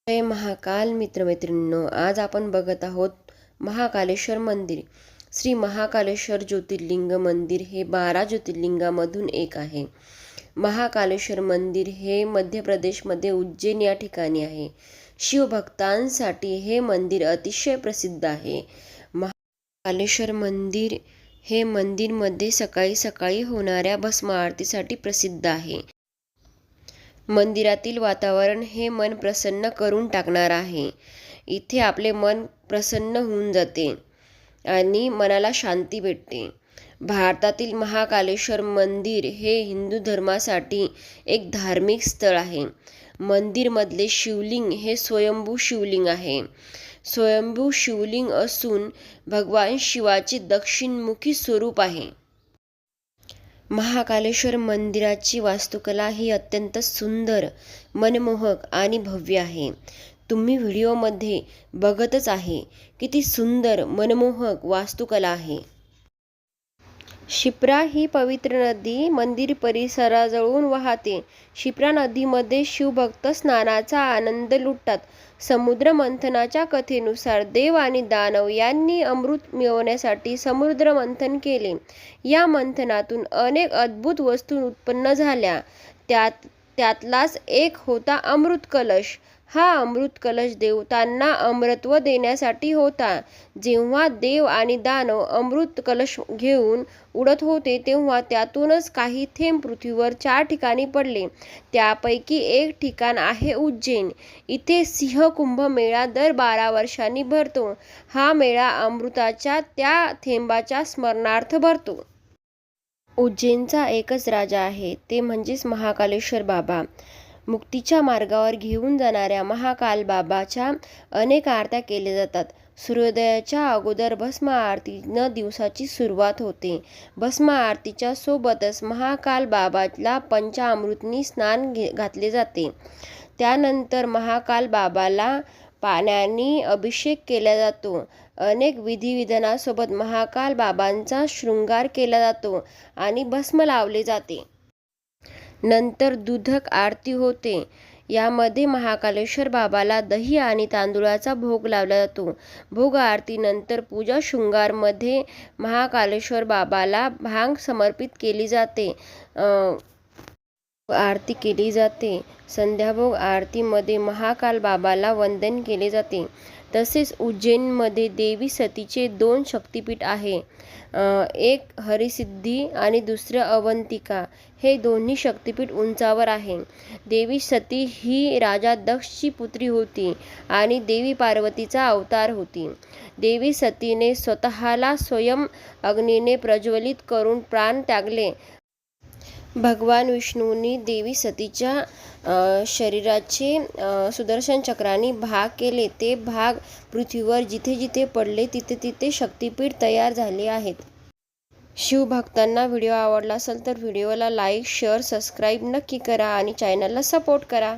जय महाकाल मित्रमैत्रिणींनो, आज आपण बघत आहोत महाकालेश्वर मंदिर. श्री महाकालेश्वर ज्योतिर्लिंग मंदिर हे 12 ज्योतिर्लिंगामधून एक आहे. महाकालेश्वर मंदिर हे मध्य प्रदेशमध्ये उज्जैन या ठिकाणी आहे. शिवभक्तांसाठी हे मंदिर अतिशय प्रसिद्ध आहे. महाकालेश्वर मंदिर हे मंदिरमध्ये सकाळी सकाळी होणाऱ्या भस्म आरतीसाठी प्रसिद्ध आहे. मंदिरातील वातावरण हे मन प्रसन्न करून टाकणार आहे. इथे आपले मन प्रसन्न होऊन जाते आणि मनाला शांती भेटते. भारतातील महाकालेश्वर मंदिर हे हिंदू धर्मासाठी एक धार्मिक स्थळ आहे. मंदिरमधले शिवलिंग हे स्वयंभू शिवलिंग आहे. स्वयंभू शिवलिंग असून भगवान शिवाचे दक्षिणमुखी स्वरूप आहे. महाकालेश्वर मंदिराची वास्तुकला ही अत्यंत सुंदर, मनमोहक आणि भव्य आहे. तुम्ही व्हिडिओमध्ये बघतच आहे किती सुंदर मनमोहक वास्तुकला आहे. शिप्रा ही पवित्र नदी मंदिर परिसराजवळून वाहते. शिप्रा नदीमध्ये शिवभक्त स्नानाचा आनंद लुटतात. समुद्र मंथनाच्या कथेनुसार देव आणि दानव यांनी अमृत मिळवण्यासाठी समुद्र मंथन केले. या मंथनातून अनेक अद्भुत वस्तू उत्पन्न झाल्या. त्यातलाच एक होता अमृत कलश. हा अमृत कलश देवतांना अमरत्व देण्यासाठी होता. जेव्हा देव आणि दानव अमृत कलश घेऊन उडत होते तेव्हा त्यातूनच काही थेंब पृथ्वीवर 4 ठिकाणी पडले. त्यापैकी एक ठिकाण आहे उज्जैन. इथे सिंहकुंभ मेळा दर 12 वर्षांनी भरतो. हा मेळा अमृताच्या त्या थेंबाच्या स्मरणार्थ भरतो. उज्जैनचा एकच राजा आहे, ते म्हणजेच महाकालेश्वर बाबा. मुक्तीच्या मार्गावर घेऊन जाणाऱ्या महाकाल बाबाच्या अनेक आरत्या केल्या जातात. सूर्योदयाच्या अगोदर भस्म आरतीनं दिवसाची सुरुवात होते. भस्म आरतीच्या सोबतच महाकाल बाबाला पंचामृतांनी स्नान घातले जाते. त्यानंतर महाकाल बाबाला पाण्याने अभिषेक केला जातो. अनेक विधिविधानासोबत महाकाल बाबांचा शृंगार केला जातो आणि भस्म लावले जाते. नंतर दुधक आरती होते. यामध्ये महाकालेश्वर बाबाला दही आणि तांदूळाचा भोग लावला जातो. भोग आरतीनंतर पूजा शृंगारमध्ये महाकालेश्वर बाबाला भांग समर्पित केली जाते. आरती केली जाते. संध्याभोग आरतीमध्ये महाकाल बाबाला वंदन केले जाते. तसेच उज्जैनमध्ये देवी सतीचे 2 शक्तिपीठ आहे. एक हरिसिद्धी आणि दुसरे अवंतिका. हे दोन्ही शक्तिपीठ उंचावर आहे. देवी सती ही राजा दक्षची पुत्री होती आणि देवी पार्वतीचा अवतार होती. देवी सतीने स्वतःला स्वयं अग्नीने प्रज्वलित करून प्राण त्यागले. भगवान विष्णूंनी देवी सतीच्या शरीराचे सुदर्शन चक्राने भाग केले. ते भाग पृथ्वीवर जिथे जिथे पडले तिथे तिथे शक्तिपीठ तयार झाले आहेत. शिवभक्तांना व्हिडिओ आवडला असेल तर व्हिडिओला लाईक, शेअर, सबस्क्राईब नक्की करा आणि चॅनलला सपोर्ट करा.